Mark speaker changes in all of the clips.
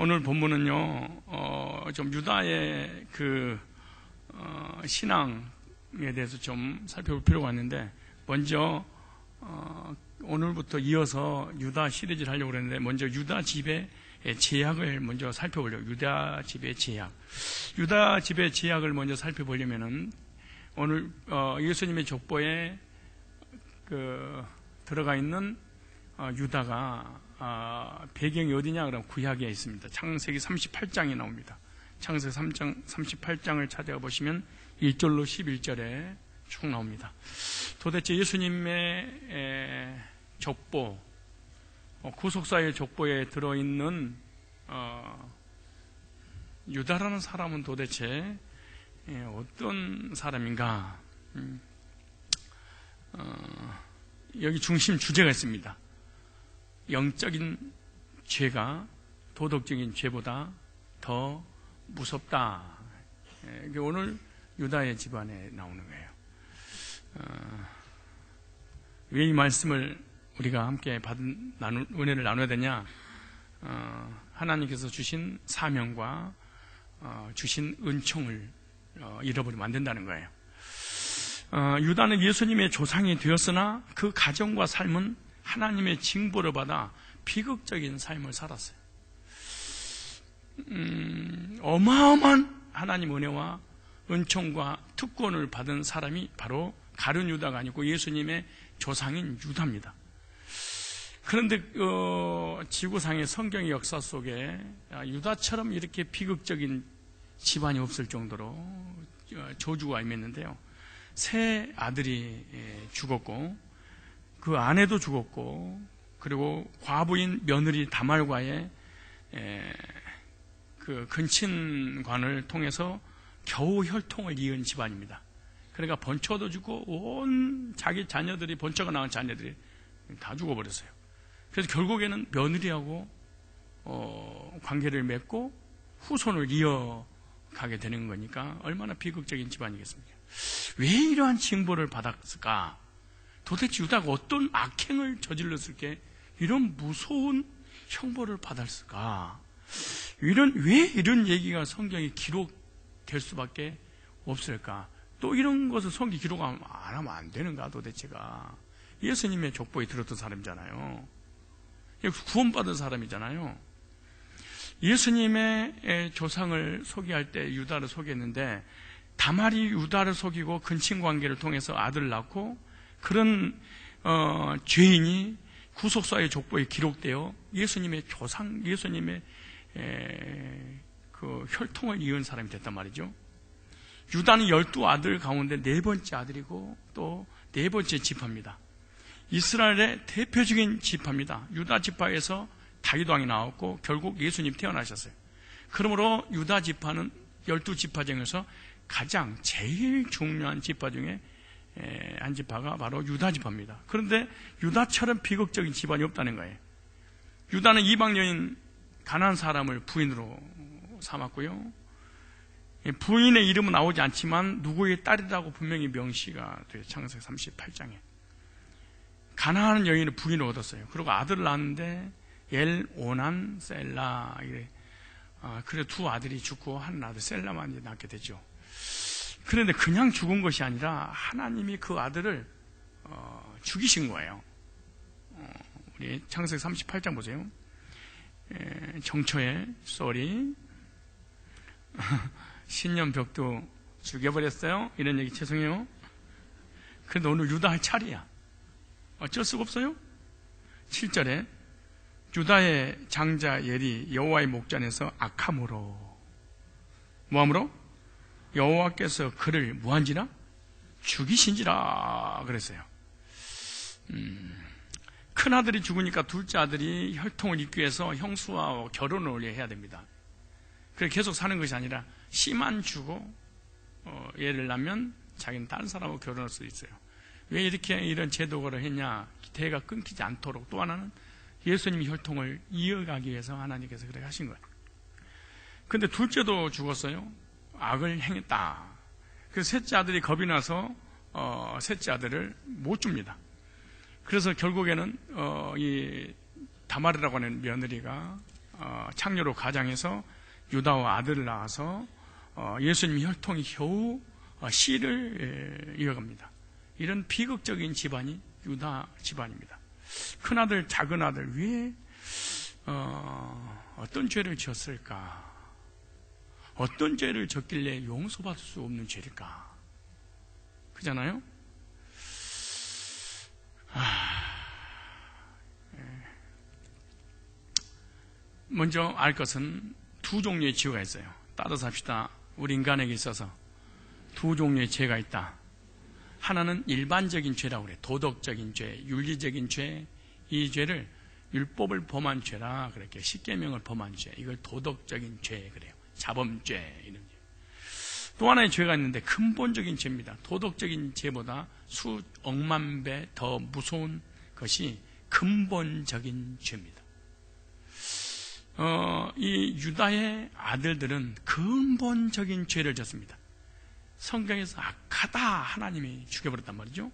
Speaker 1: 오늘 본문은요, 좀 유다의 신앙에 대해서 좀 살펴볼 필요가 있는데, 먼저, 오늘부터 이어서 유다 시리즈를 하려고 그랬는데, 먼저 유다 집의 제약을 먼저 살펴보려고. 유다 집의 제약. 유다 집의 제약을 먼저 살펴보려면은, 오늘, 예수님의 족보에 들어가 있는 유다가 배경이 어디냐 그러면 구약에 있습니다. 창세기 38장에 나옵니다. 창세기 38장을 찾아가 보시면 1절로 11절에 쭉 나옵니다. 도대체 예수님의 족보, 구속사의 족보에 들어있는 유다라는 사람은 도대체 어떤 사람인가? 여기 중심 주제가 있습니다. 영적인 죄가 도덕적인 죄보다 더 무섭다. 오늘 유다의 집안에 나오는 거예요. 왜 이 말씀을 우리가 함께 받은 은혜를 나눠야 되냐? 하나님께서 주신 사명과 주신 은총을 잃어버리면 안 된다는 거예요. 유다는 예수님의 조상이 되었으나 그 가정과 삶은 하나님의 징벌을 받아 비극적인 삶을 살았어요. 어마어마한 하나님 은혜와 은총과 특권을 받은 사람이 바로 가룟 유다가 아니고 예수님의 조상인 유다입니다. 그런데 지구상의 성경의 역사 속에 유다처럼 이렇게 비극적인 집안이 없을 정도로 저주가 임했는데요. 세 아들이 죽었고 그 아내도 죽었고, 그리고 과부인 며느리 다말과의 그 근친관을 통해서 겨우 혈통을 이은 집안입니다. 그러니까 번처도 죽고 온 자기 자녀들이, 번처가 낳은 자녀들이 다 죽어버렸어요. 그래서 결국에는 며느리하고 관계를 맺고 후손을 이어가게 되는 거니까 얼마나 비극적인 집안이겠습니까? 왜 이러한 징벌을 받았을까? 도대체 유다가 어떤 악행을 저질렀을게 이런 무서운 형벌을 받았을까? 왜 이런 얘기가 성경에 기록될 수밖에 없을까? 또 이런 것을 성경에 기록 안 하면 안 되는가 도대체가? 예수님의 족보에 들었던 사람이잖아요. 구원받은 사람이잖아요. 예수님의 조상을 소개할 때 유다를 소개했는데, 다말이 유다를 속이고 근친관계를 통해서 아들을 낳고, 그런 죄인이 구속사의 족보에 기록되어 예수님의 조상, 예수님의 그 혈통을 이은 사람이 됐단 말이죠. 유다는 12아들 가운데 4번째 아들이고 또 4번째 지파입니다. 이스라엘의 대표적인 지파입니다. 유다 지파에서 다윗 왕이 나왔고 결국 예수님 태어나셨어요. 그러므로 유다 지파는 12지파 중에서 가장 제일 중요한 지파 중에 한 지파가 바로 유다 지파입니다. 그런데 유다처럼 비극적인 집안이 없다는 거예요. 유다는 이방 여인 가나안 사람을 부인으로 삼았고요. 부인의 이름은 나오지 않지만 누구의 딸이라고 분명히 명시가 돼요. 창세기 38장에. 가나안 여인을 부인으로 얻었어요. 그리고 아들을 낳았는데 엘, 오난, 셀라. 그래서 2 아들이 죽고 한 아들 셀라만 이제 낳게 되죠. 그런데 그냥 죽은 것이 아니라 하나님이 그 아들을 죽이신 거예요. 우리 창세기 38장 보세요. 정초에 쏘리 신년벽도 죽여버렸어요. 이런 얘기 죄송해요. 그런데 오늘 유다 할 차례야. 어쩔 수가 없어요. 7절에 유다의 장자 엘이 여호와의 목전에서 악함으로, 뭐함으로? 여호와께서 그를 뭐한지라? 죽이신지라 그랬어요. 큰 아들이 죽으니까 둘째 아들이 혈통을 잇기 위해서 형수와 결혼을 해야 됩니다. 그래서 계속 사는 것이 아니라 씨만 주고 얘를 낳으면 자기는 다른 사람하고 결혼할 수 있어요. 왜 이렇게 이런 제도를 했냐? 대가 끊기지 않도록. 또 하나는 예수님의 혈통을 이어가기 위해서 하나님께서 그렇게 하신 거예요. 근데 둘째도 죽었어요. 악을 행했다. 그래서 셋째 아들이 겁이 나서 셋째 아들을 못 줍니다. 그래서 결국에는 이 다말이라고 하는 며느리가 창녀로 가장해서 유다와 아들을 낳아서 예수님 혈통이 겨우 씨를 이어갑니다. 이런 비극적인 집안이 유다 집안입니다. 큰아들, 작은아들 왜 어떤 죄를 지었을까? 어떤 죄를 졌길래 용서받을 수 없는 죄일까? 그잖아요? 먼저 알 것은 두 종류의 죄가 있어요. 따라삽시다. 우리 인간에게 있어서 두 종류의 죄가 있다. 하나는 일반적인 죄라고 그래요. 도덕적인 죄, 윤리적인 죄. 이 죄를 율법을 범한 죄라 그렇게 십계명을 범한 죄. 이걸 도덕적인 죄 그래요. 자범죄 이런 죄. 또 하나의 죄가 있는데 근본적인 죄입니다. 도덕적인 죄보다 수억만 배 더 무서운 것이 근본적인 죄입니다. 이 유다의 아들들은 근본적인 죄를 졌습니다. 성경에서 악하다 하나님이 죽여버렸단 말이죠.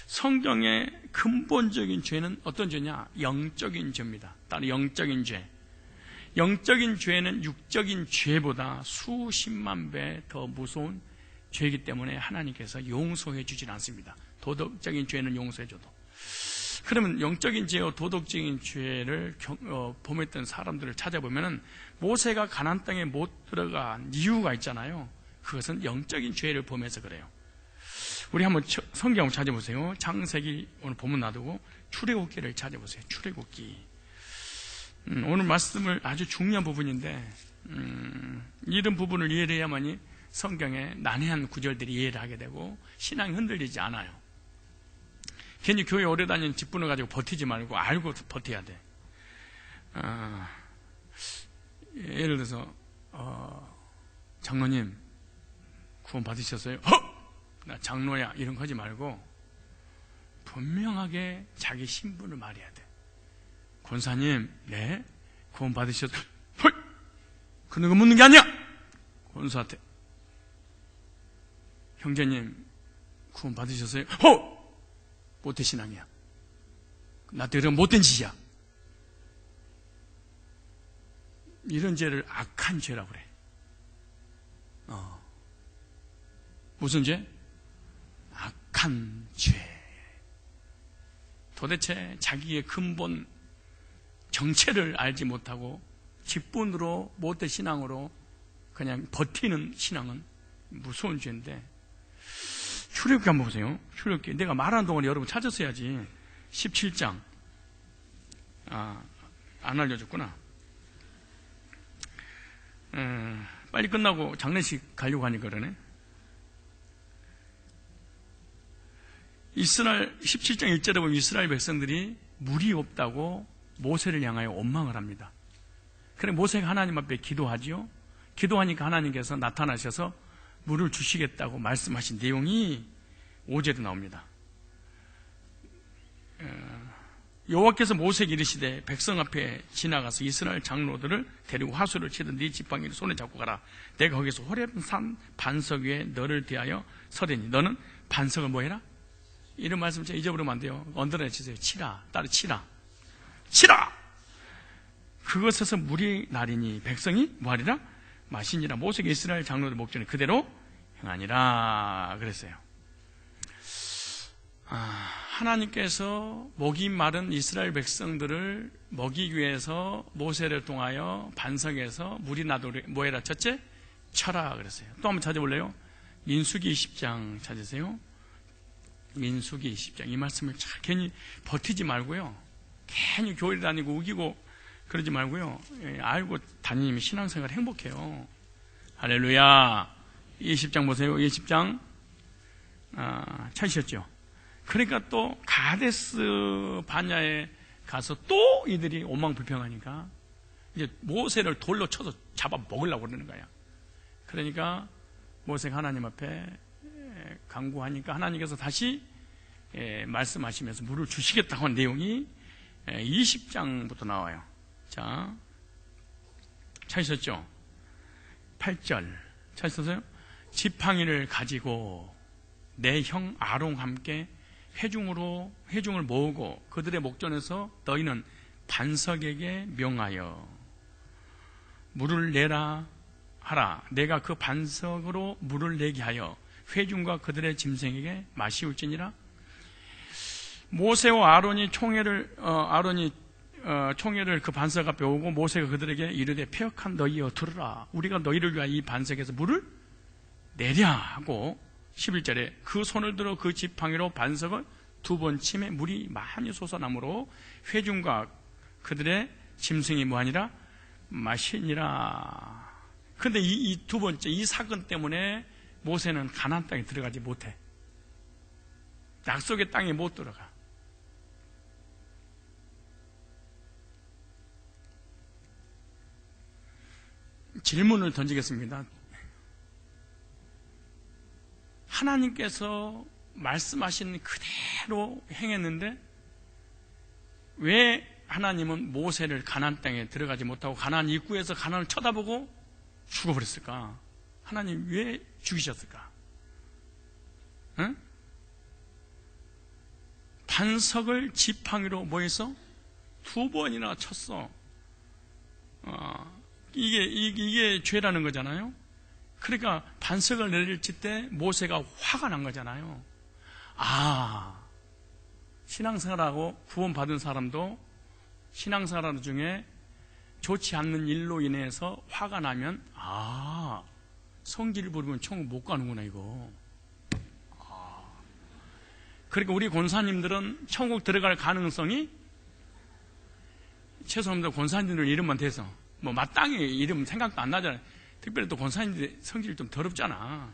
Speaker 1: 성경의 근본적인 죄는 어떤 죄냐? 영적인 죄입니다. 따로 영적인 죄. 영적인 죄는 육적인 죄보다 수십만 배 더 무서운 죄이기 때문에 하나님께서 용서해 주질 않습니다. 도덕적인 죄는 용서해 줘도. 그러면 영적인 죄와 도덕적인 죄를 범했던 사람들을 찾아보면 모세가 가나안 땅에 못 들어간 이유가 있잖아요. 그것은 영적인 죄를 범해서 그래요. 우리 한번 성경을 찾아보세요. 창세기 오늘 본문 놔두고 출애굽기를 찾아보세요. 출애굽기. 오늘 말씀을 아주 중요한 부분인데 이런 부분을 이해를 해야만이 성경의 난해한 구절들이 이해를 하게 되고 신앙이 흔들리지 않아요. 괜히 교회 오래 다니는 직분을 가지고 버티지 말고 알고 버텨야 돼. 예를 들어서 장로님 구원 받으셨어요? 나 장로야 이런 거 하지 말고 분명하게 자기 신분을 말해야 돼. 권사님 네 구원 받으셨어요? 그런 거 묻는 게 아니야. 권사한테 형제님 구원 받으셨어요? 못된 신앙이야. 나한테 그런 못된 짓이야. 이런 죄를 악한 죄라고 그래. 무슨 죄? 악한 죄. 도대체 자기의 근본 정체를 알지 못하고 직분으로 못된 신앙으로 그냥 버티는 신앙은 무서운 죄인데 출애굽기 한번 보세요. 출애굽기 내가 말하는 동안에 여러분 찾았어야지. 17장 안 알려줬구나. 빨리 끝나고 장례식 가려고 하니까 그러네. 이스라엘 17장 1절에 보면 이스라엘 백성들이 물이 없다고 모세를 향하여 원망을 합니다. 그래 모세가 하나님 앞에 기도하지요. 기도하니까 하나님께서 나타나셔서 물을 주시겠다고 말씀하신 내용이 5절에 나옵니다. 여호와께서 모세에게 이르시되 백성 앞에 지나가서 이스라엘 장로들을 데리고 화수를 치던 네 지팡이를 손에 잡고 가라. 내가 거기서 호렙산 반석 위에 너를 대하여 서리니 너는 반석을 뭐해라? 이런 말씀 제가 잊어버리면 안 돼요. 언더라인 치세요. 치라. 따로 치라. 치라! 그것에서 물이 나리니 백성이 뭐하리라? 마시니라. 모세가 이스라엘 장로들 목전에 그대로 행하니라 그랬어요. 하나님께서 목이 마른 이스라엘 백성들을 먹이기 위해서 모세를 통하여 반석에서 물이 나도록 뭐해라? 첫째 쳐라 그랬어요. 또 한번 찾아볼래요? 민수기 20장 찾으세요. 민수기 20장. 이 말씀을 괜히 버티지 말고요. 괜히 교회를 다니고 우기고 그러지 말고요. 알고 다니면 신앙생활 행복해요. 할렐루야. 20장 보세요. 20장 찾으셨죠? 그러니까 또 가데스 바냐에 가서 또 이들이 오망불평하니까 이제 모세를 돌로 쳐서 잡아 먹으려고 그러는 거야. 그러니까 모세가 하나님 앞에 간구하니까 하나님께서 다시 말씀하시면서 물을 주시겠다고 한 내용이 20장부터 나와요. 자, 찾으셨죠? 8절 찾으셨어요? 지팡이를 가지고 내 형 아론과 함께 회중을 모으고 그들의 목전에서 너희는 반석에게 명하여 물을 내라 하라. 내가 그 반석으로 물을 내게 하여 회중과 그들의 짐승에게 마시울지니라. 모세와 아론이 총회를 그 반석 앞에 오고 모세가 그들에게 이르되 패역한 너희여 들으라. 우리가 너희를 위하여 이 반석에서 물을 내랴 하고 11절에 그 손을 들어 그 지팡이로 반석을 두 번 치매 물이 많이 솟아나므로 회중과 그들의 짐승이 뭐하니라 마시니라. 그런데 이 두 번째 이 사건 때문에 모세는 가나안 땅에 들어가지 못해. 약속의 땅에 못 들어가. 질문을 던지겠습니다. 하나님께서 말씀하신 그대로 행했는데 왜 하나님은 모세를 가나안 땅에 들어가지 못하고 가나안 입구에서 가나안을 쳐다보고 죽어버렸을까? 하나님 왜 죽이셨을까? 응? 반석을 지팡이로 뭐해서 두 번이나 쳤어. 이게 죄라는 거잖아요. 그러니까 반석을 내릴칠 때 모세가 화가 난 거잖아요. 신앙생활하고 구원받은 사람도 신앙생활 중에 좋지 않는 일로 인해서 화가 나면 성질을 부리면 천국 못 가는구나 이거. 그러니까 우리 권사님들은 천국 들어갈 가능성이 죄송합니다. 권사님들 이름만 대서 뭐 마땅히 이름 생각도 안 나잖아요. 특별히 또 권사님들 성질이 좀 더럽잖아.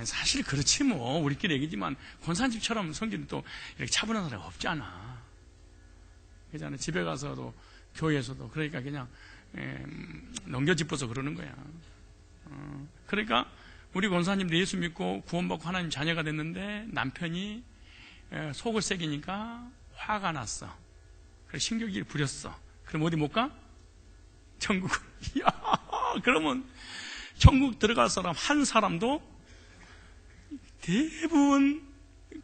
Speaker 1: 사실 그렇지 뭐 우리끼리 얘기지만 권사님처럼 성질이 또 이렇게 차분한 사람이 없잖아. 그렇잖아요. 집에 가서도 교회에서도 그러니까 그냥 넘겨짚어서 그러는 거야. 그러니까 우리 권사님도 예수 믿고 구원받고 하나님 자녀가 됐는데 남편이 속을 새기니까 화가 났어. 그래서 신경질을 부렸어. 그럼 어디 못 가? 천국. 그러면 천국 들어갈 사람 한 사람도 대부분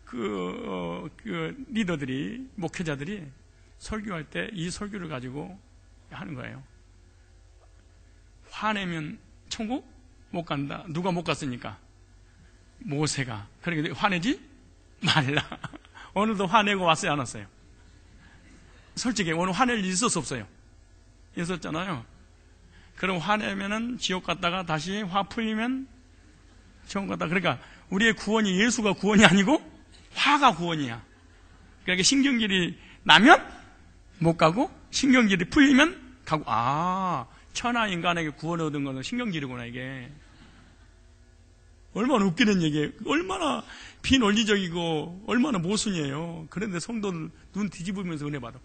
Speaker 1: 그 리더들이 목회자들이 설교할 때 이 설교를 가지고 하는 거예요. 화내면 천국 못 간다. 누가 못 갔으니까? 모세가. 그러니까 화내지 말라. 오늘도 화내고 왔어요, 안 왔어요? 솔직히 오늘 화낼 일 있었어, 없어요? 있었잖아요. 그럼 화내면은 지옥 갔다가 다시 화 풀리면 천국 갔다. 그러니까 우리의 구원이 예수가 구원이 아니고 화가 구원이야. 그러니까 신경질이 나면 못 가고 신경질이 풀리면 가고. 천하 인간에게 구원 얻은 거는 신경질이구나 이게. 얼마나 웃기는 얘기예요. 얼마나 비논리적이고 얼마나 모순이에요. 그런데 성도들 눈 뒤집으면서 은혜 받아.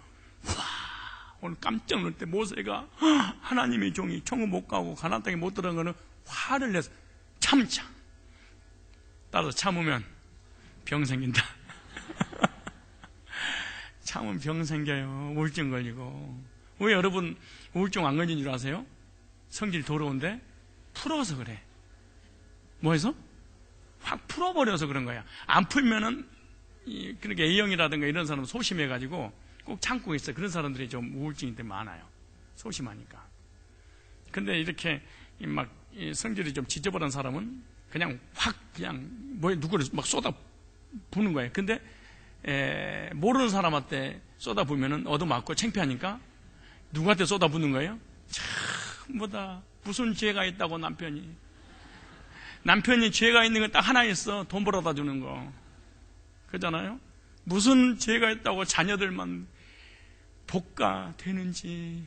Speaker 1: 오늘 깜짝 놀랄 때 모세가 하나님의 종이 천국 못 가고 가나안 땅에 못 들어간 거는 화를 내서 참자. 따라서 참으면 병 생긴다. 참으면 병 생겨요. 우울증 걸리고. 왜 여러분 우울증 안 걸린 줄 아세요? 성질이 더러운데 풀어서 그래. 뭐해서? 확 풀어버려서 그런 거야. 안 풀면은 그렇게 A형이라든가 이런 사람은 소심해가지고 꼭 참고 있어. 그런 사람들이 좀 우울증이 많아요. 소심하니까. 근데 이렇게 막 성질이 좀 지저분한 사람은 그냥 확 그냥 누구를 막 쏟아 부는 거예요. 근데 모르는 사람한테 쏟아 부면은 얻어맞고 창피하니까 누구한테 쏟아 부는 거예요? 전부 다 무슨 죄가 있다고 남편이 죄가 있는 건 딱 하나 있어. 돈 벌어다 주는 거. 그렇잖아요? 무슨 죄가 있다고 자녀들만 복가 되는지.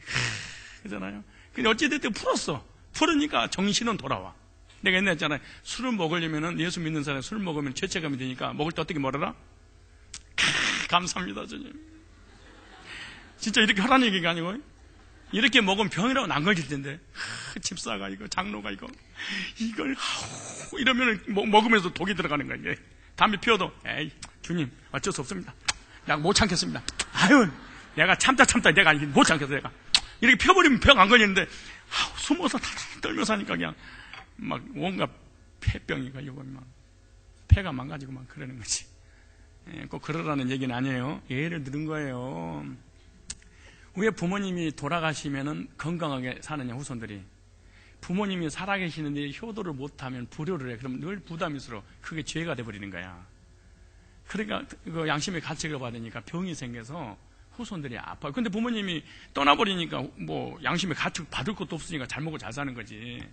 Speaker 1: 그렇잖아요? 근데 어찌됐든 풀었어. 풀으니까 정신은 돌아와. 내가 옛날에 했잖아요. 술을 먹으려면은 예수 믿는 사람이 술 먹으면 죄책감이 되니까 먹을 때 어떻게 말하라? 감사합니다, 주님. 진짜 이렇게 하라는 얘기가 아니고 이렇게 먹으면 병이라고는 안 걸릴 텐데 집사가 이거 장로가 이걸 이러면 먹으면서 독이 들어가는 거야. 이게 담배 피워도 에이 주님 어쩔 수 없습니다. 내가 못 참겠습니다. 아유 내가 참다 내가 못 참겠어. 내가 이렇게 펴버리면 병 안 걸리는데 숨어서 떨면서 하니까 그냥 막 온갖 폐병이 걸리고 막 폐가 망가지고 막 그러는 거지. 꼭 그러라는 얘기는 아니에요. 예를 들은 거예요. 왜 부모님이 돌아가시면은 건강하게 사느냐, 후손들이? 부모님이 살아계시는데 효도를 못하면 불효를 해. 그럼 늘 부담스러워. 그게 죄가 돼버리는 거야. 그러니까 그 양심의 가책을 받으니까 병이 생겨서 후손들이 아파요. 근데 부모님이 떠나버리니까 뭐 양심의 가책 받을 것도 없으니까 잘 먹고 잘 사는 거지.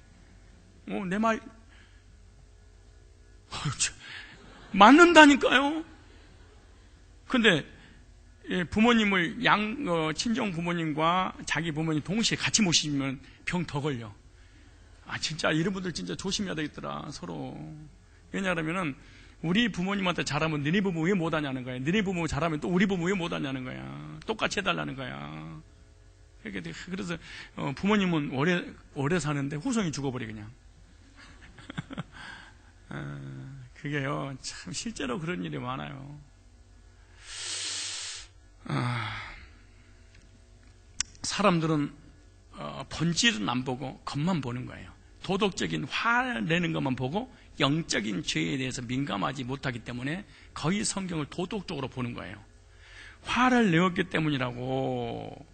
Speaker 1: 내 말 맞는다니까요. 근데 부모님을 친정 부모님과 자기 부모님 동시에 같이 모시면 병 더 걸려. 진짜 이런 분들 진짜 조심해야 되겠더라, 서로. 왜냐하면은 우리 부모님한테 잘하면 너네 부모 왜 못하냐는 거야. 너네 부모 잘하면 또 우리 부모 왜 못하냐는 거야. 똑같이 해달라는 거야. 그래서 부모님은 오래 사는데 후손이 죽어버려 그냥. 그게요, 참 실제로 그런 일이 많아요. 사람들은 본질은 안 보고 겉만 보는 거예요. 도덕적인 화내는 것만 보고 영적인 죄에 대해서 민감하지 못하기 때문에 거의 성경을 도덕적으로 보는 거예요. 화를 내었기 때문이라고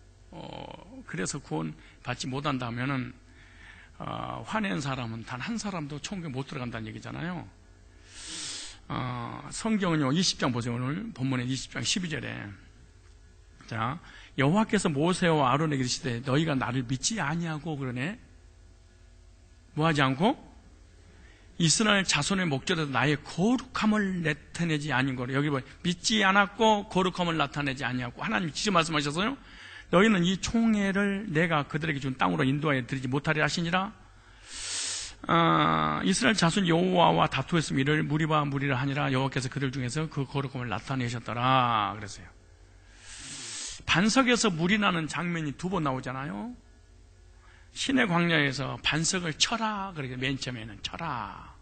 Speaker 1: 그래서 구원 받지 못한다면은 화낸 사람은 단 한 사람도 천국에 못 들어간다는 얘기잖아요. 성경은요, 20장 보세요. 오늘 본문의 20장 12절에 자, 여호와께서 모세와 아론에게 이르시되 너희가 나를 믿지 아니하고 그러네. 뭐하지 않고? 이스라엘 자손의 목전에서 나의 거룩함을 나타내지 아니고, 여기 보면 믿지 않았고 거룩함을 나타내지 아니하고, 하나님이 직접 말씀하셨어요. 너희는 이 총회를 내가 그들에게 준 땅으로 인도하여 드리지 못하리라 하시니라. 이스라엘 자손 여호와와 다투었으면 이를 무리바 무리라 하니라. 여호와께서 그들 중에서 그 거룩함을 나타내셨더라 그랬어요. 반석에서 물이 나는 장면이 2번 나오잖아요. 신의 광야에서 반석을 쳐라 그러게. 맨 처음에는 쳐라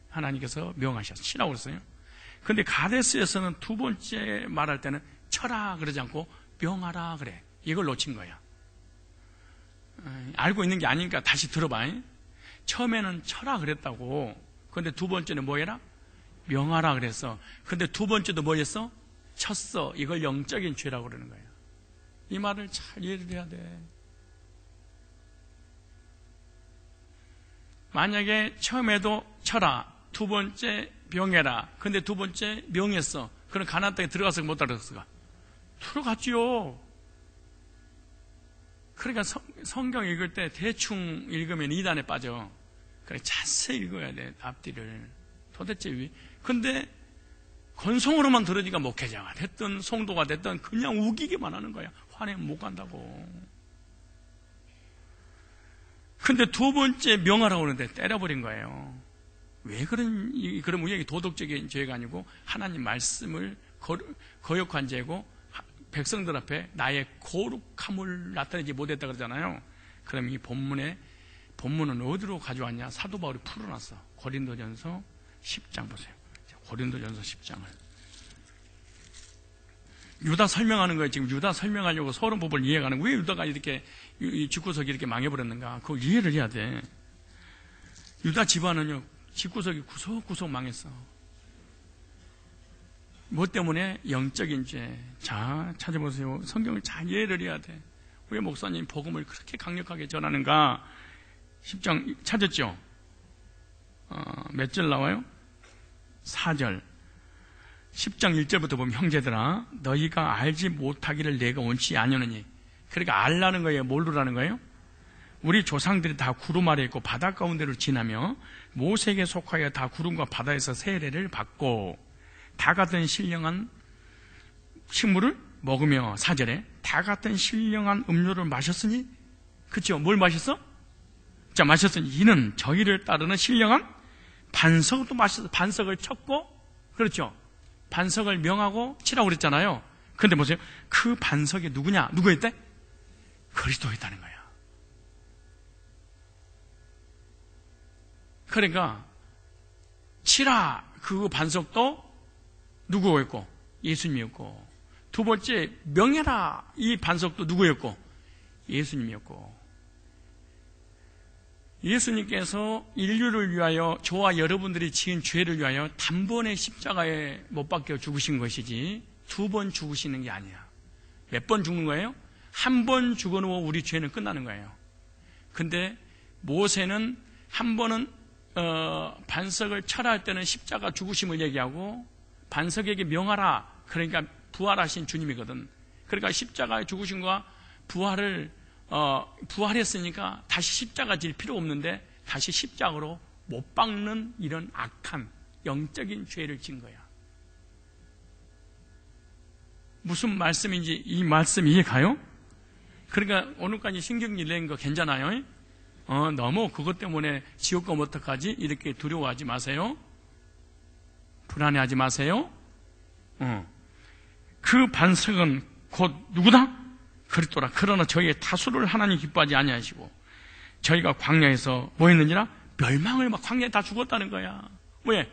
Speaker 1: 하나님께서 명하셨어요. 치라고 그랬어요. 근데 가데스에서는 2번째 말할 때는 쳐라 그러지 않고 명하라 그래. 이걸 놓친 거야. 알고 있는 게 아니니까 다시 들어봐. 처음에는 쳐라 그랬다고. 근데 2번째는 뭐 해라? 명하라 그랬어. 근데 2번째도 뭐 했어? 쳤어. 이걸 영적인 죄라고 그러는 거예요. 이 말을 잘 이해를 해야 돼. 만약에 처음에도 쳐라, 2번째 명해라, 근데 2번째 명했어. 그럼 가나안 땅에 들어가서 못 들어갔을까? 들어갔지요. 그러니까 성경 읽을 때 대충 읽으면 이단에 빠져. 그래, 자세히 읽어야 돼, 앞뒤를. 도대체 왜? 근데 건성으로만 들으니까 목회자가 됐든 성도가 됐든 그냥 우기기만 하는 거야. 화내면 못 간다고. 근데 2번째 명하라고 하는데 때려버린 거예요. 왜 그런 우리에게 도덕적인 죄가 아니고 하나님 말씀을 거역한 죄고, 백성들 앞에 나의 거룩함을 나타내지 못했다 그러잖아요. 그럼 이 본문은 어디로 가져왔냐? 사도 바울이 풀어놨어. 고린도전서 10장 보세요. 고린도전서 10장을. 유다 설명하는 거예요. 지금 유다 설명하려고 서론 법을 이해하는 거예요. 왜 유다가 이렇게 집구석이 이렇게 망해버렸는가? 그걸 이해를 해야 돼. 유다 집안은요, 집구석이 구석구석 망했어. 뭐 때문에? 영적인 죄. 자, 찾아보세요. 성경을 잘 이해를 해야 돼. 왜 목사님 복음을 그렇게 강력하게 전하는가? 10장 찾았죠? 몇 절 나와요? 4절. 10장 1절부터 보면 형제들아 너희가 알지 못하기를 내가 원치 아니하노니. 그러니까 알라는 거예요? 모르라는 거예요? 우리 조상들이 다 구름 아래 있고 바다 가운데를 지나며 모세에게 속하여 다 구름과 바다에서 세례를 받고 다 같은 신령한 식물을 먹으며 4절에 다 같은 신령한 음료를 마셨으니, 그렇죠? 뭘 마셨어? 자, 마셨으니 이는 저희를 따르는 신령한 반석도 마셔서 반석을 쳤고, 그렇죠? 반석을 명하고 치라고 그랬잖아요. 그런데 보세요. 그 반석이 누구냐? 누구였대? 그리스도였다는 거야. 그러니까 치라 그 반석도 누구였고? 예수님이었고, 2번째 명해라 이 반석도 누구였고? 예수님이었고, 예수님께서 인류를 위하여 저와 여러분들이 지은 죄를 위하여 단번에 십자가에 못 박혀 죽으신 것이지 2번 죽으시는 게 아니야. 몇 번 죽는 거예요? 한 번 죽어놓고 우리 죄는 끝나는 거예요. 근데 모세는 한 번은 반석을 철할 때는 십자가 죽으심을 얘기하고 반석에게 명하라. 그러니까 부활하신 주님이거든. 그러니까 십자가의 죽으심과 부활했으니까 다시 십자가 질 필요 없는데 다시 십자가로 못 박는 이런 악한 영적인 죄를 진 거야. 무슨 말씀인지 이 말씀 이해가요? 그러니까 오늘까지 신경질 낸 거 괜찮아요? 너무 그것 때문에 지옥 가면 어떡하지? 이렇게 두려워하지 마세요. 불안해하지 마세요. 그 반석은 곧 누구다? 그리스도라. 그러나 저희의 타수를 하나님 기뻐하지 아니하시고 저희가 광야에서 뭐 했느니라? 멸망을 막 광야에 다 죽었다는 거야. 왜?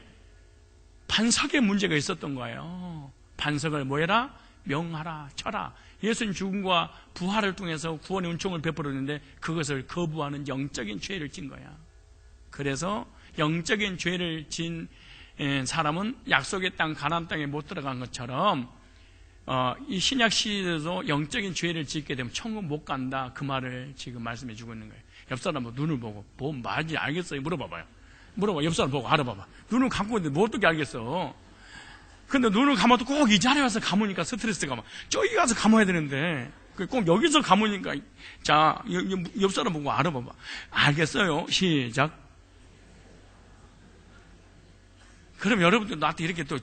Speaker 1: 반석에 문제가 있었던 거예요. 반석을 뭐 해라? 명하라, 쳐라. 예수님 죽음과 부활을 통해서 구원의 은총을 베풀었는데 그것을 거부하는 영적인 죄를 진 거야. 그래서 영적인 죄를 진 사람은 약속의 땅 가나안 땅에 못 들어간 것처럼 이 신약 시대에도 영적인 죄를 짓게 되면 천국 못 간다. 그 말을 지금 말씀해 주고 있는 거예요. 옆 사람 눈을 보고 뭐 말인지 알겠어요? 물어봐봐요. 옆 사람 보고 알아봐봐. 눈을 감고 있는데 뭐 어떻게 알겠어? 근데 눈을 감아도 꼭 이 자리에 와서 감으니까 스트레스가 막 저기 가서 감아야 되는데 꼭 여기서 감으니까 자, 옆 사람 보고 알아봐봐. 알겠어요? 시작. 그럼 여러분들 나한테 이렇게 또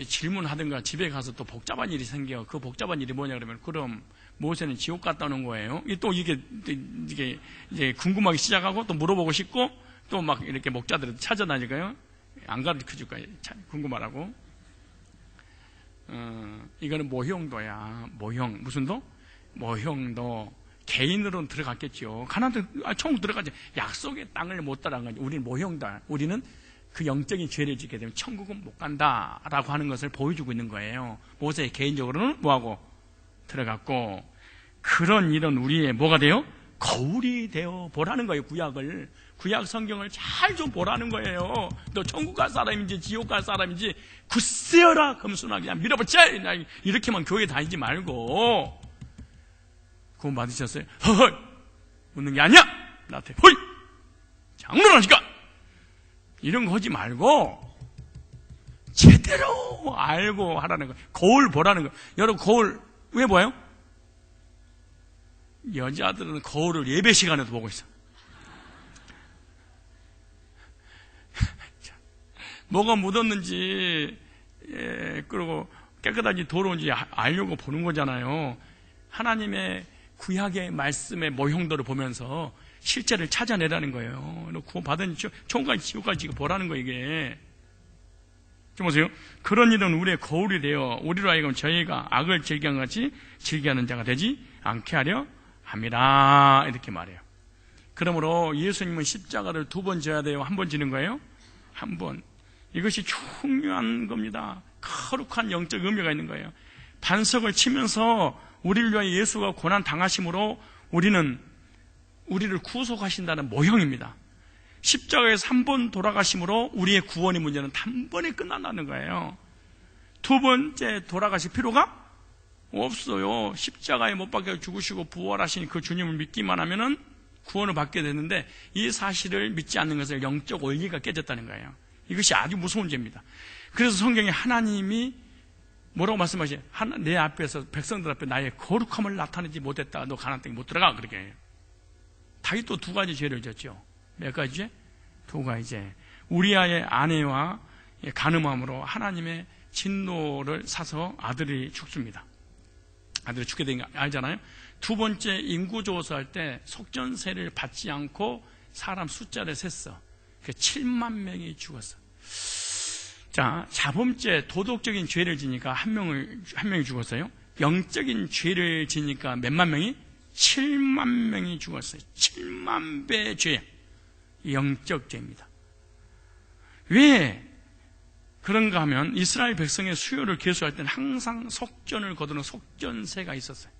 Speaker 1: 질문하든가 집에 가서 또 복잡한 일이 생겨. 그 복잡한 일이 뭐냐 그러면 그럼 모세는 지옥 갔다 오는 거예요. 또 이게 이제 궁금하기 시작하고 또 물어보고 싶고 또 막 이렇게 목자들을 찾아다니까요. 안 가르쳐 줄 거예요. 궁금하라고. 이거는 모형도야. 모형. 무슨 도? 모형도. 개인으로는 들어갔겠죠. 가나안 천국 들어가지. 약속의 땅을 못 따라간 거지. 우리는 모형다. 우리는 그 영적인 죄를 짓게 되면 천국은 못 간다라고 하는 것을 보여주고 있는 거예요. 모세 개인적으로는 뭐하고 들어갔고, 그런 일은 우리의 뭐가 돼요? 거울이 되어 보라는 거예요. 구약 성경을 잘 좀 보라는 거예요. 너 천국 갈 사람인지 지옥 갈 사람인지 굳세어라 금순아 그냥 밀어버려. 이렇게만 교회 다니지 말고. 구원 받으셨어요? 허허 웃는 게 아니야. 나한테 허이 장로라니까 이런 거 하지 말고 제대로 알고 하라는 거예요. 거울 보라는 거예요. 여러분 거울 왜 봐요? 여자들은 거울을 예배 시간에도 보고 있어. 뭐가 묻었는지 그리고 깨끗한지 더러운지 알려고 보는 거잖아요. 하나님의 구약의 말씀의 모형도를 보면서 실제를 찾아내라는 거예요. 구원 받은 천국까지 지옥까지 보라는 거 이게. 좀 보세요. 그런 일은 우리의 거울이 되어 우리로 하여금 저희가 악을 즐기는 같이 즐겨하는 자가 되지 않게 하려 함이라 이렇게 말해요. 그러므로 예수님은 십자가를 2번 져야 돼요? 1번 지는 거예요? 1번. 이것이 중요한 겁니다. 거룩한 영적 의미가 있는 거예요. 반석을 치면서 우리를 위하여 예수가 고난 당하심으로 우리를 구속하신다는 모형입니다. 십자가에서 1번 돌아가심으로 우리의 구원의 문제는 단번에 끝난다는 거예요. 2번째 돌아가실 필요가 없어요. 십자가에 못 박혀 죽으시고 부활하신 그 주님을 믿기만 하면은 구원을 받게 되는데 이 사실을 믿지 않는 것을 영적 원리가 깨졌다는 거예요. 이것이 아주 무서운 죄입니다. 그래서 성경에 하나님이 뭐라고 말씀하시죠? 내 앞에서 백성들 앞에 나의 거룩함을 나타내지 못했다. 너 가나안 땅에 못 들어가. 그렇게 해요. 다윗도 2가지 죄를 졌죠. 몇 가지 죄? 2가지 죄. 우리아의 아내와 간음함으로 하나님의 진노를 사서 아들이 죽습니다. 아들이 죽게 된 거 알잖아요. 2번째 인구조사할 때 속전세를 받지 않고 사람 숫자를 셌어. 그 7만 명이 죽었어. 자, 자범죄 도덕적인 죄를 지니까 한 명이 죽었어요. 영적인 죄를 지니까 몇만 명이? 7만 명이 죽었어요. 7만 배의 죄. 영적 죄입니다. 왜 그런가 하면 이스라엘 백성의 수요를 계수할 때는 항상 속전을 거두는 속전세가 있었어요.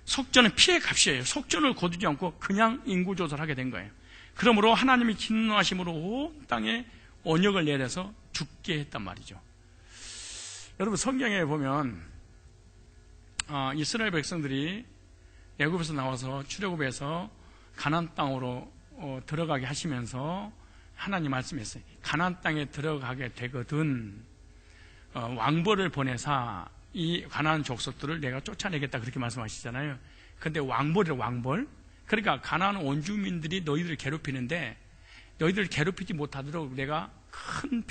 Speaker 1: 속전은 피해 값이에요. 속전을 거두지 않고 그냥 인구조사를 하게 된 거예요. 그러므로 하나님이 진노하심으로 온 땅에 언역을 내려서 죽게 했단 말이죠. 여러분 성경에 보면 이스라엘 백성들이 애굽에서 나와서 출애굽해서 가나안 땅으로 들어가게 하시면서 하나님 말씀했어요. 가나안 땅에 들어가게 되거든 왕벌을 보내사 이 가나안 족속들을 내가 쫓아내겠다 그렇게 말씀하시잖아요. 근데 왕벌이래 왕벌. 그러니까 가나안 원주민들이 너희들을 괴롭히는데 너희들을 괴롭히지 못하도록 내가 큰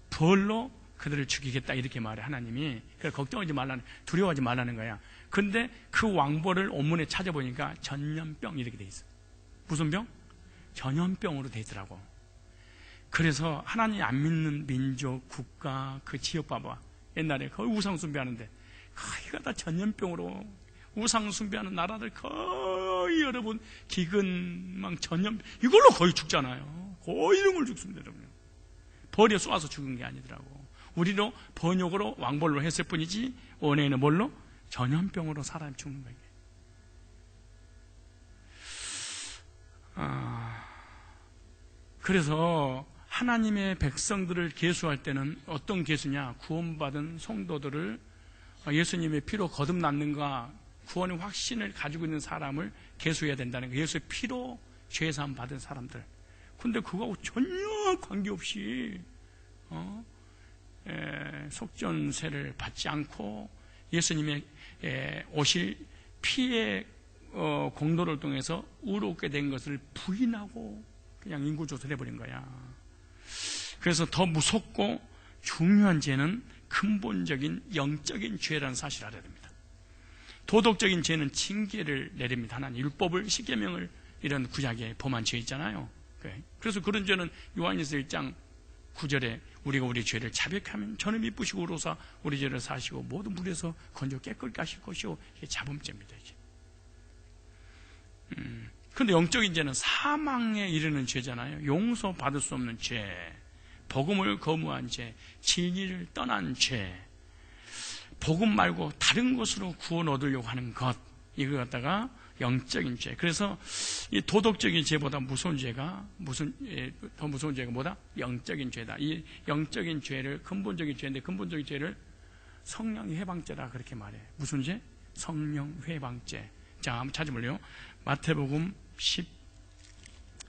Speaker 1: 벌로 그들을 죽이겠다 이렇게 말해 하나님이. 그래서 걱정하지 말라는, 두려워하지 말라는 거야. 근데 그 왕벌을 원문에 찾아보니까 전염병 이렇게 돼 있어. 무슨 병? 전염병으로 돼 있더라고. 그래서 하나님 안 믿는 민족, 국가, 그 지역 봐봐. 옛날에 거의 우상 숭배하는데 거의가 다 전염병으로 우상 숭배하는 나라들 거의 여러분 기근망 전염 이걸로 거의 죽잖아요. 거의 이런 걸 죽습니다, 여러분. 벌에 쏘아서 죽은 게 아니더라고. 우리도 번역으로 왕벌로 했을 뿐이지 원래는 뭘로? 전염병으로 사람이 죽는 거예요. 그래서 하나님의 백성들을 계수할 때는 어떤 계수냐? 구원받은 성도들을 예수님의 피로 거듭났는가 구원의 확신을 가지고 있는 사람을 계수해야 된다는 거예요. 예수의 피로 죄사함 받은 사람들. 근데 그거하고 전혀 관계없이 속전세를 받지 않고 예수님의 오실 피의 공로를 통해서 의롭게 된 것을 부인하고 그냥 인구조사를 해버린 거야. 그래서 더 무섭고 중요한 죄는 근본적인 영적인 죄라는 사실을 알아야 됩니다. 도덕적인 죄는 징계를 내립니다. 하나님 율법을 십계명을 이런 구약에 범한 죄 있잖아요. 그래서 그런 죄는 요한일서 1장 9절에 우리가 우리 죄를 자백하면 저는 미쁘시고 의로사 우리 죄를 사시고 모든 물에서 건져 깨끗게 하실 것이요. 이게 자범죄입니다. 이게. 그런데 영적인 죄는 사망에 이르는 죄잖아요. 용서받을 수 없는 죄, 복음을 거부한 죄, 진리를 떠난 죄, 복음 말고 다른 것으로 구원 얻으려고 하는 것, 이거 갖다가 영적인 죄. 그래서 이 도덕적인 죄보다 무서운 죄가 더 무서운 죄가 뭐다? 영적인 죄다. 이 영적인 죄를 근본적인 죄인데 근본적인 죄를 성령 회방죄다 그렇게 말해. 무슨 죄? 성령 회방죄. 자, 한번 찾아볼래요? 마태복음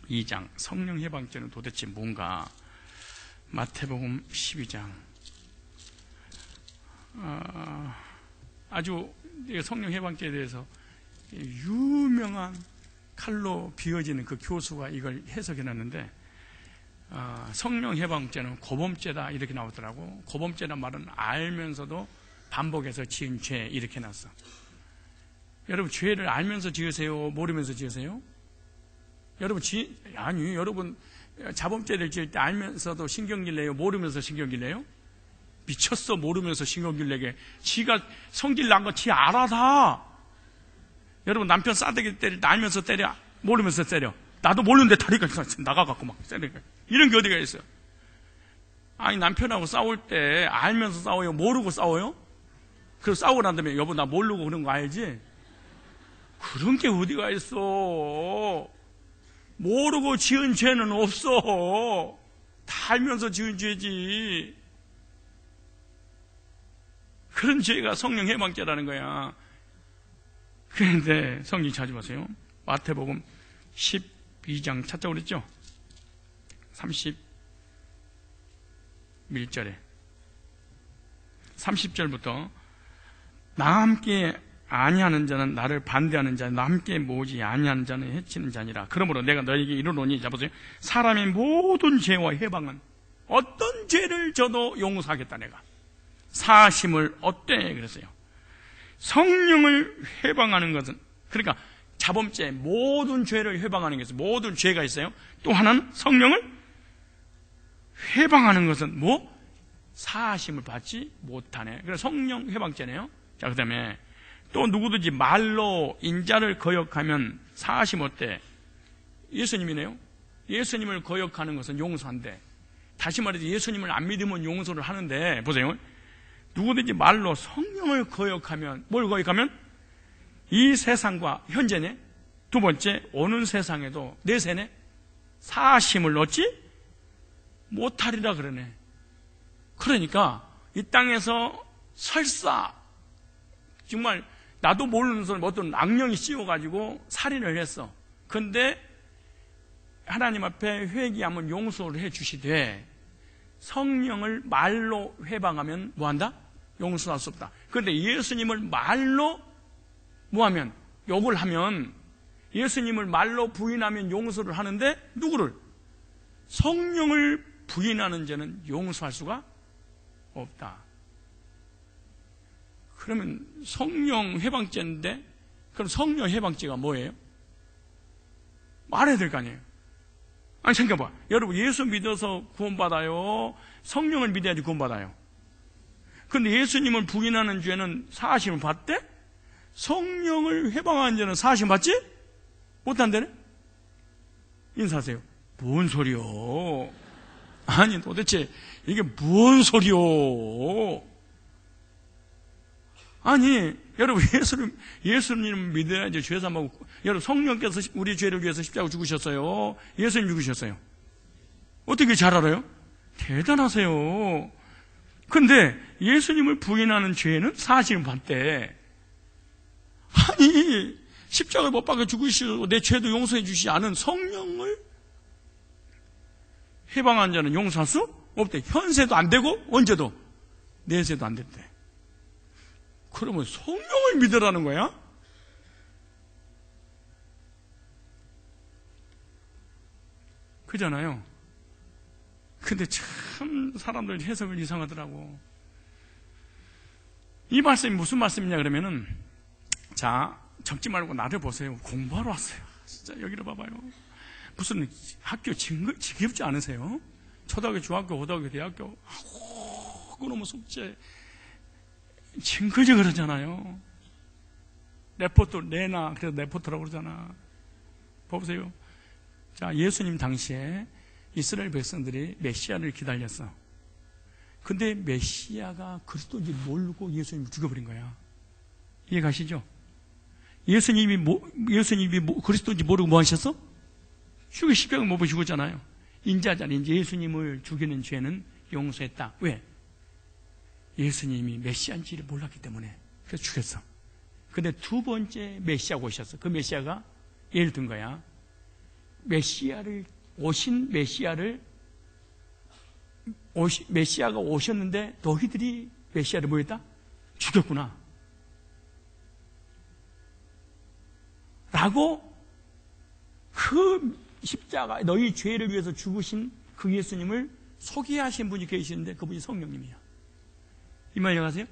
Speaker 1: 12장 성령 회방죄는 도대체 뭔가? 마태복음 12장 아주 성령 회방죄에 대해서 유명한 칼로 비어지는 그 교수가 이걸 해석해놨는데 성령 해방죄는 고범죄다 이렇게 나오더라고. 고범죄란 말은 알면서도 반복해서 지은 죄 이렇게 놨어. 여러분 죄를 알면서 지으세요? 모르면서 지으세요? 여러분 여러분 자범죄를 지을 때 알면서도 신경질 내요? 모르면서 신경질 내요? 미쳤어. 모르면서 신경질 내게. 지가 성질 난 거 지 알아 다. 여러분 남편 싸대기 때릴 때 알면서 때려? 모르면서 때려? 나도 모르는데 다리가 나가갖고 막 때리니까. 이런 게 어디가 있어요? 아니 남편하고 싸울 때 알면서 싸워요? 모르고 싸워요? 그리고 싸우고 난 다음에 여보 나 모르고 그런 거 알지? 그런 게 어디가 있어? 모르고 지은 죄는 없어. 다 알면서 지은 죄지. 그런 죄가 성령 해방죄라는 거야. 그런데 성경 찾아보세요. 마태복음 12장 찾자고 그랬죠? 31절에 30절부터 나와 함께 아니하는 자는 나를 반대하는 자, 나와 함께 모으지 아니하는 자는 해치는 자니라. 그러므로 내가 너에게 이르노니, 자보세요. 사람의 모든 죄와 해방은 어떤 죄를 져도 용서하겠다. 내가 사심을 얻되 그랬어요. 성령을 회방하는 것은, 그러니까 자범죄 모든 죄를 회방하는 것은, 모든 죄가 있어요. 또 하나는 성령을 회방하는 것은 뭐? 사심을 받지 못하네. 그래서 성령 회방죄네요. 자, 그 다음에 또 누구든지 말로 인자를 거역하면 사심 어때? 예수님이네요. 예수님을 거역하는 것은 용서한대. 다시 말해서 예수님을 안 믿으면 용서를 하는데, 보세요. 누구든지 말로 성령을 거역하면, 뭘 거역하면? 이 세상과 현재네, 두 번째 오는 세상에도 내세네, 사심을 얻지 못하리라 그러네. 그러니까 이 땅에서 설사 정말 나도 모르는 사람 어떤 악령이 씌워가지고 살인을 했어. 근데 하나님 앞에 회개하면 용서를 해 주시되 성령을 말로 회방하면 뭐한다? 용서할 수 없다. 그런데 예수님을 말로 뭐하면? 욕을 하면, 예수님을 말로 부인하면 용서를 하는데 누구를? 성령을 부인하는 죄는 용서할 수가 없다. 그러면 성령 해방죄인데, 그럼 성령 해방죄가 뭐예요? 말해야 될 거 아니에요. 아니 생각해봐. 여러분 예수 믿어서 구원받아요? 성령을 믿어야지 구원받아요. 그런데 예수님을 부인하는 죄는 사하심을 받대? 성령을 해방하는 죄는 사하심 받지? 못한다네? 인사하세요. 뭔 소리요? 아니 도대체 이게 뭔 소리요? 아니 여러분 예수님 믿어야지 죄 사하고, 여러분 성령께서 우리 죄를 위해서 십자가 죽으셨어요. 예수님 죽으셨어요. 어떻게 잘 알아요? 대단하세요. 근데 예수님을 부인하는 죄는 사하심을 받대. 아니 십자가에 못 박혀 죽으시고 내 죄도 용서해 주시지 않은 성령을 해방한 자는 용서할 수 없대. 현세도 안 되고 언제도 내세도 안 됐대. 그러면 성령을 믿으라는 거야? 그잖아요. 근데 참 사람들 해석을 이상하더라고. 이 말씀이 무슨 말씀이냐 그러면은, 자 적지 말고 나를 보세요. 공부하러 왔어요. 진짜 여기로 봐봐요. 무슨 학교 지겹지 않으세요? 초등학교, 중학교, 고등학교, 대학교 하고 그놈의 숙제 징글징글 그러잖아요. 레포트 내나, 그래서 레포트라고 그러잖아. 보세요. 자, 예수님 당시에 이스라엘 백성들이 메시아를 기다렸어. 근데 메시아가 그리스도인지 모르고 예수님을 죽여버린 거야. 이해 가시죠? 예수님이 그리스도인지 모르고 뭐 하셨어? 십자가 못 보시고 있잖아요. 인자잖아요. 이제 예수님을 죽이는 죄는 용서했다. 왜? 예수님이 메시아인지를 몰랐기 때문에. 그래서 죽였어. 근데 두 번째 메시아가 오셨어. 그 메시아가 예를 든 거야. 메시아가 오셨는데 너희들이 메시아를 뭐 했다? 죽였구나. 라고 그 십자가 너희 죄를 위해서 죽으신 그 예수님을 소개하신 분이 계시는데 그분이 성령님이야. 이 말 이해가세요?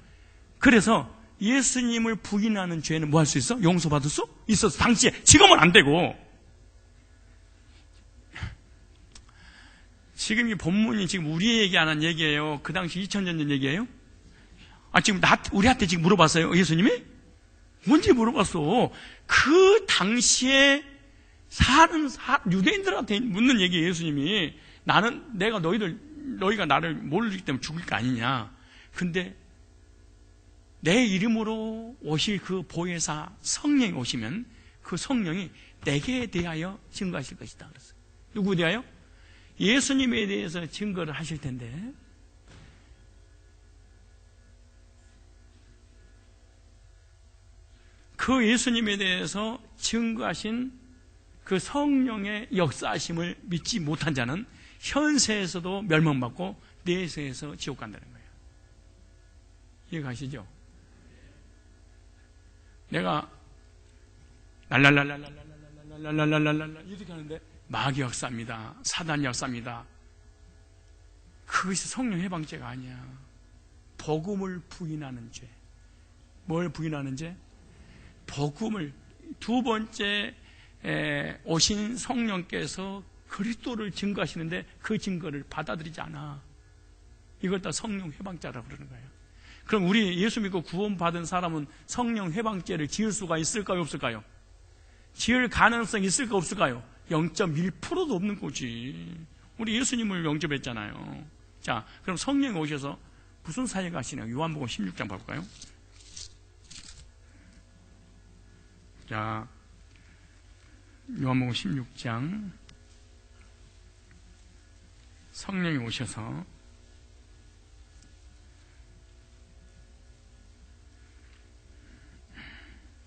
Speaker 1: 그래서 예수님을 부인하는 죄는 뭐 할 수 있어? 용서받을 수 있었어. 당시에. 지금은 안 되고. 지금 이 본문이 지금 우리 얘기하는 얘기예요? 그 당시 2000년 전 얘기예요? 지금 우리한테 지금 물어봤어요? 예수님이? 뭔지 물어봤어. 그 당시에 사는 유대인들한테 묻는 얘기예요. 예수님이. 내가 너희가 나를 모르기 때문에 죽을 거 아니냐. 근데 내 이름으로 오실 그 보혜사 성령이 오시면 그 성령이 내게 대하여 증거하실 것이다 그랬어요. 누구에 대하여? 예수님에 대해서 증거를 하실 텐데, 그 예수님에 대해서 증거하신 그 성령의 역사하심을 믿지 못한 자는 현세에서도 멸망받고 내세에서 지옥 간다는 거예요. 이해가시죠? 내가 랄랄랄랄랄랄랄랄랄랄랄랄랄랄 이렇게 하는데 마귀 역사입니다. 사단 역사입니다. 그것이 성령 해방죄가 아니야. 복음을 부인하는 죄. 뭘 부인하는 죄? 복음을, 두 번째 오신 성령께서 그리스도를 증거하시는데 그 증거를 받아들이지 않아. 이걸 다 성령 해방죄라고 그러는 거예요. 그럼 우리 예수 믿고 구원받은 사람은 성령 해방죄를 지을 수가 있을까요? 없을까요? 지을 가능성이 있을까 없을까요? 0.1%도 없는 거지. 우리 예수님을 영접했잖아요. 자, 그럼 성령이 오셔서 무슨 사역을 하시냐고. 요한복음 16장 볼까요? 자, 요한복음 16장. 성령이 오셔서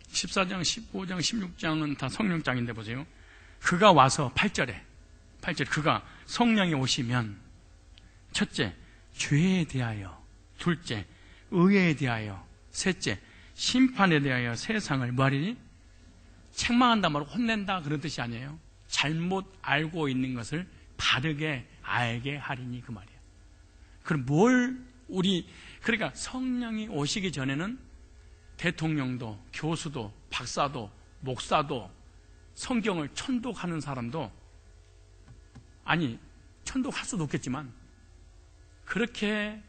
Speaker 1: 14장, 15장, 16장은 다 성령장인데 보세요. 그가 와서 8절에 8절 그가 성령이 오시면 첫째, 죄에 대하여, 둘째, 의에 대하여, 셋째, 심판에 대하여 세상을 뭐하리니? 책망한다 말고 혼낸다 그런 뜻이 아니에요. 잘못 알고 있는 것을 바르게 알게 하리니 그 말이에요. 그럼 그러니까 성령이 오시기 전에는 대통령도, 교수도, 박사도, 목사도, 성경을 천독하는 사람도, 아니, 천독할 수도 없겠지만, 그렇게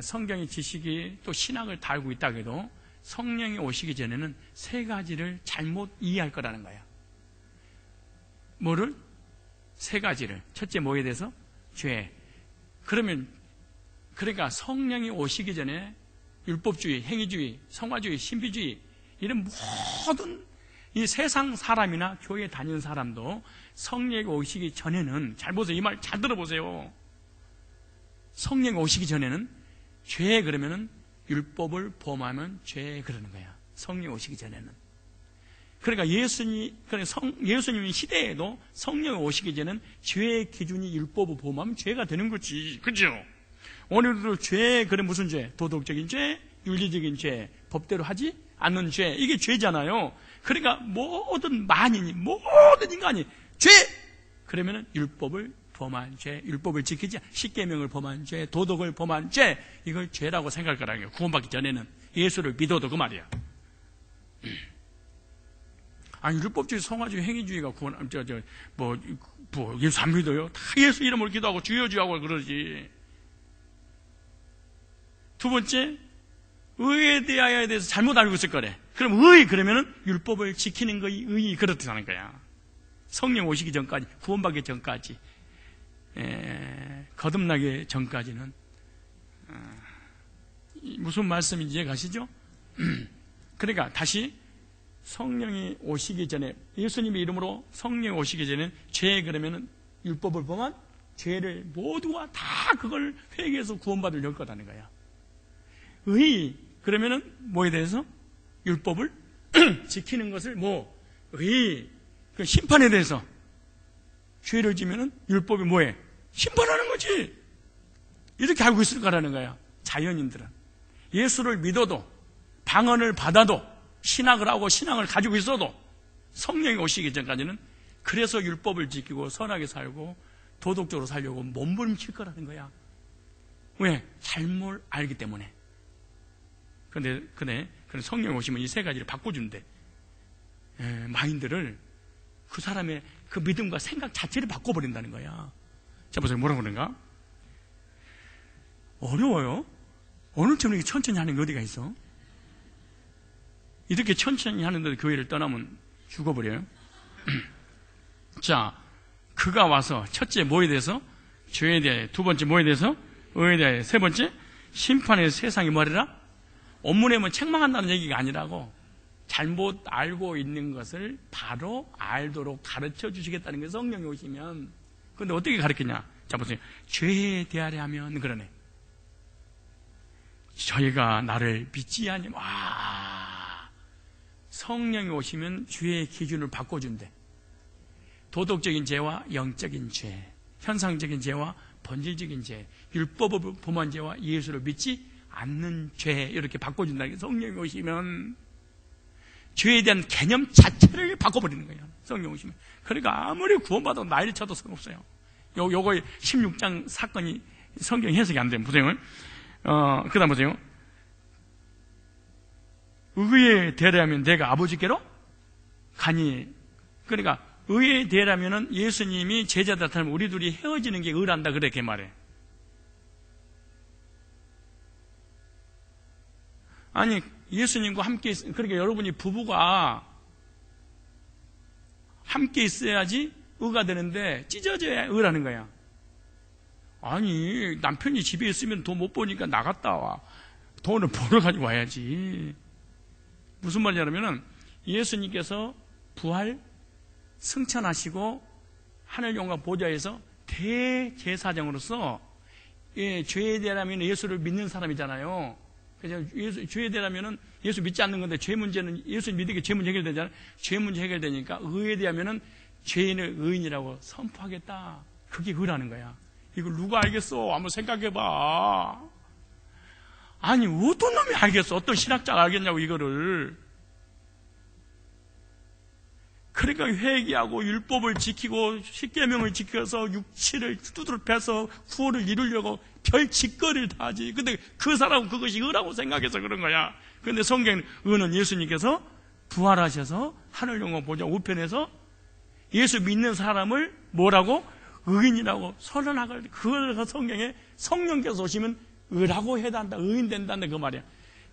Speaker 1: 성경의 지식이 또 신학을 다 알고 있다 해도 성령이 오시기 전에는 세 가지를 잘못 이해할 거라는 거야. 뭐를? 세 가지를. 첫째 뭐에 대해서? 죄. 그러니까 성령이 오시기 전에 율법주의, 행위주의, 성화주의, 신비주의 이런 모든 이 세상 사람이나 교회 다니는 사람도 성령이 오시기 전에는, 잘 보세요. 이 말 잘 들어보세요. 성령이 오시기 전에는 죄 그러면은 율법을 범하면 죄 그러는 거야. 성령이 오시기 전에는. 그러니까 예수님의 시대에도 성령이 오시기 전에는 죄의 기준이 율법을 범하면 죄가 되는 거지. 그죠? 오늘도 죄, 그래 무슨 죄? 도덕적인 죄, 윤리적인 죄, 법대로 하지 않는 죄. 이게 죄잖아요. 그러니까 모든 만인이, 모든 인간이 죄! 그러면은 율법을 범한 죄, 율법을 지키지, 십계명을 범한 죄, 도덕을 범한 죄, 이걸 죄라고 생각할 거라는 거예요. 구원받기 전에는. 예수를 믿어도 그 말이야. 아니, 율법주의, 성화주의, 행위주의가 예수 안 믿어요? 다 예수 이름으로 기도하고 주여 하고 그러지. 두 번째, 의에 대해서 잘못 알고 있을 거래. 그럼 그러면은 율법을 지키는 거의 의, 그렇다는 거야. 성령 오시기 전까지, 구원받기 전까지, 거듭나기 전까지는, 무슨 말씀인지 이해가시죠? 그러니까 다시 성령이 오시기 전에, 예수님의 이름으로 성령이 오시기 전에 죄 그러면은 율법을 범한 죄를 모두가 다 그걸 회개해서 구원받을 열 거라는 거야. 의 그러면은 뭐에 대해서? 율법을 지키는 것을 그 심판에 대해서 죄를 지면은 율법이 뭐해? 심판하는 거지. 이렇게 알고 있을 거라는 거야. 자연인들은 예수를 믿어도, 방언을 받아도, 신학을 하고 신앙을 가지고 있어도 성령이 오시기 전까지는 그래서 율법을 지키고 선하게 살고 도덕적으로 살려고 몸부림칠 거라는 거야. 왜? 잘못 알기 때문에. 근데 성령이 오시면 이 세 가지를 바꿔준대. 마인드를, 그 사람의 그 믿음과 생각 자체를 바꿔버린다는 거야. 자, 보세요. 뭐라고 그런가? 어려워요? 오늘처럼 이렇게 천천히 하는 게 어디가 있어? 이렇게 천천히 하는데도 교회를 떠나면 죽어버려요. 자, 그가 와서 첫째 뭐에 대해서? 죄에 대해. 두 번째 뭐에 대해서? 의에 대해. 세 번째 심판의 세상이 뭐래라? 원문에 뭐 책망한다는 얘기가 아니라고, 잘못 알고 있는 것을 바로 알도록 가르쳐 주시겠다는 게 성령이 오시면. 그런데 어떻게 가르치냐? 자, 보세요. 죄에 대하려 하면 그러네. 저희가 나를 믿지 아니면, 성령이 오시면 죄의 기준을 바꿔준대. 도덕적인 죄와 영적인 죄, 현상적인 죄와 본질적인 죄, 율법을 범한 죄와 예수를 믿지 않는 죄, 이렇게 바꿔준다는 게, 성령이 오시면 죄에 대한 개념 자체를 바꿔버리는 거예요. 성령 오시면. 그러니까 아무리 구원받아도 나이를 쳐도 상관없어요. 요거 16장 사건이 성경 해석이 안 되면, 보세요. 그 다음 보세요. 의에 대하면 내가 아버지께로 가니. 그러니까 의에 대하면은 예수님이 제자 나타나면 우리 둘이 헤어지는 게 의란다, 그렇게 말해. 아니, 예수님과 함께, 그러니까 여러분이 부부가 함께 있어야지 의가 되는데 찢어져야 의라는 거야. 아니, 남편이 집에 있으면 돈 못 버니까 나갔다 와. 돈을 벌어 가지고 와야지. 무슨 말이냐면은, 예수님께서 부활 승천하시고 하늘 영광 보좌에서 대제사장으로서, 죄에 대하면 예수를 믿는 사람이잖아요. 그래서 죄에 대하면은 예수 믿지 않는 건데, 죄 문제는 예수 믿으니까 죄 문제 해결되잖아요. 죄 문제 해결되니까 의에 대하면은 죄인을 의인이라고 선포하겠다. 그게 의라는 거야. 이걸 누가 알겠어? 한번 생각해봐. 아니, 어떤 놈이 알겠어? 어떤 신학자가 알겠냐고, 이거를. 그러니까 회개하고 율법을 지키고 십계명을 지켜서 육체를 두드러 패서 구원을 이루려고 별 짓거리를 다 하지. 근데 그 사람은 그것이 의라고 생각해서 그런 거야. 근데 성경은 의는 예수님께서 부활하셔서 하늘영광 보좌 우편에서 예수 믿는 사람을 뭐라고? 의인이라고 선언하고, 그걸 성경에 성령께서 오시면 의라고 해야 한다. 의인 된다는 그 말이야.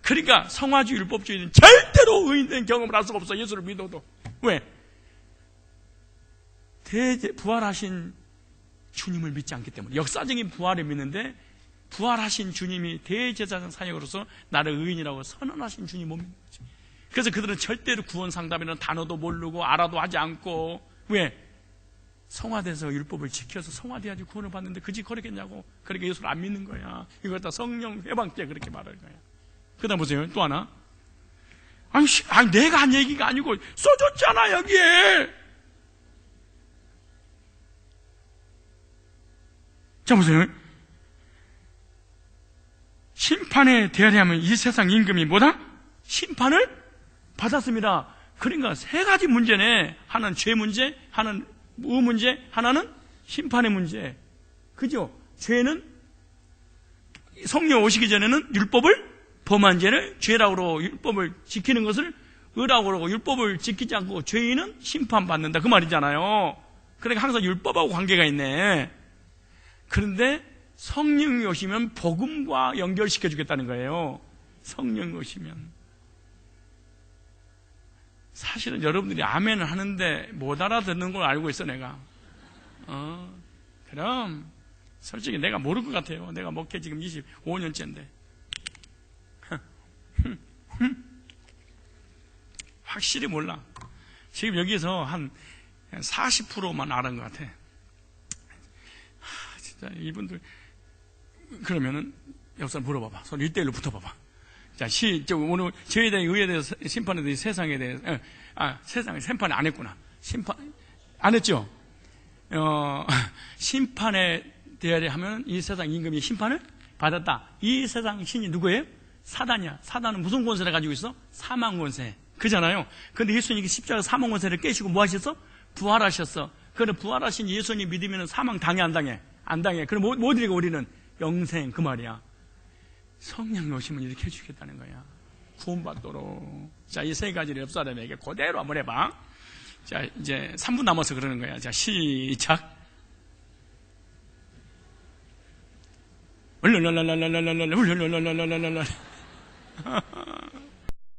Speaker 1: 그러니까 성화주의 율법주의는 절대로 의인된 경험을 할 수가 없어. 예수를 믿어도. 왜? 부활하신 주님을 믿지 않기 때문에. 역사적인 부활을 믿는데 부활하신 주님이 대제사장 사역으로서 나를 의인이라고 선언하신 주님 못 믿는 거지. 그래서 그들은 절대로 구원 상담이라는 단어도 모르고 알아도 하지 않고. 왜? 성화돼서 율법을 지켜서 성화돼야지 구원을 받는데 그지 그러겠냐고. 그러니까 예수를 안 믿는 거야. 이걸 다 성령 회방 때 그렇게 말할 거야. 그 다음 보세요. 또 하나. 아니 내가 한 얘기가 아니고 써줬잖아 여기에. 자 보세요. 심판에 대하려면 이 세상 임금이 뭐다? 심판을 받았습니다. 그러니까 세 가지 문제네. 하나는 죄 문제, 하나는 의 문제, 하나는 심판의 문제. 그죠? 죄는 성령 오시기 전에는 율법을 범한 죄를 죄라고 율법을 지키는 것을 의라고 그러고, 율법을 지키지 않고 죄인은 심판받는다 그 말이잖아요. 그러니까 항상 율법하고 관계가 있네. 그런데 성령이 오시면 복음과 연결시켜 주겠다는 거예요. 성령이 오시면. 사실은 여러분들이 아멘을 하는데 못 알아듣는 걸 알고 있어 내가. 그럼 솔직히 내가 모를 것 같아요. 내가 목회 지금 25년째인데 확실히 몰라. 지금 여기서 한 40%만 아는 것 같아. 진짜 이분들. 그러면은 역사 물어봐봐. 서로 1대1로 붙어봐봐. 자, 오늘 죄에 대해 의에 대해서 심판에 대해 세상에 대해서 세상에 심판 안 했구나. 심판 안 했죠. 심판에 대하려 하면 이 세상 임금이 심판을 받았다. 이 세상 신이 누구예요? 사단이야. 사단은 무슨 권세를 가지고 있어? 사망 권세. 그잖아요. 그런데 예수님이 십자가 사망 권세를 깨시고 뭐 하셨어? 부활하셨어. 그런데 부활하신 예수님 믿으면 사망 당해 안 당해? 안 당해. 그럼 뭐 드리고 우리는 영생 그 말이야. 성령이 오시면 이렇게 해주겠다는 거야. 구원받도록. 자, 이 세 가지를 옆 사람에게 그대로 한번 해봐. 자, 이제 3분 남아서 그러는 거야. 자, 시작.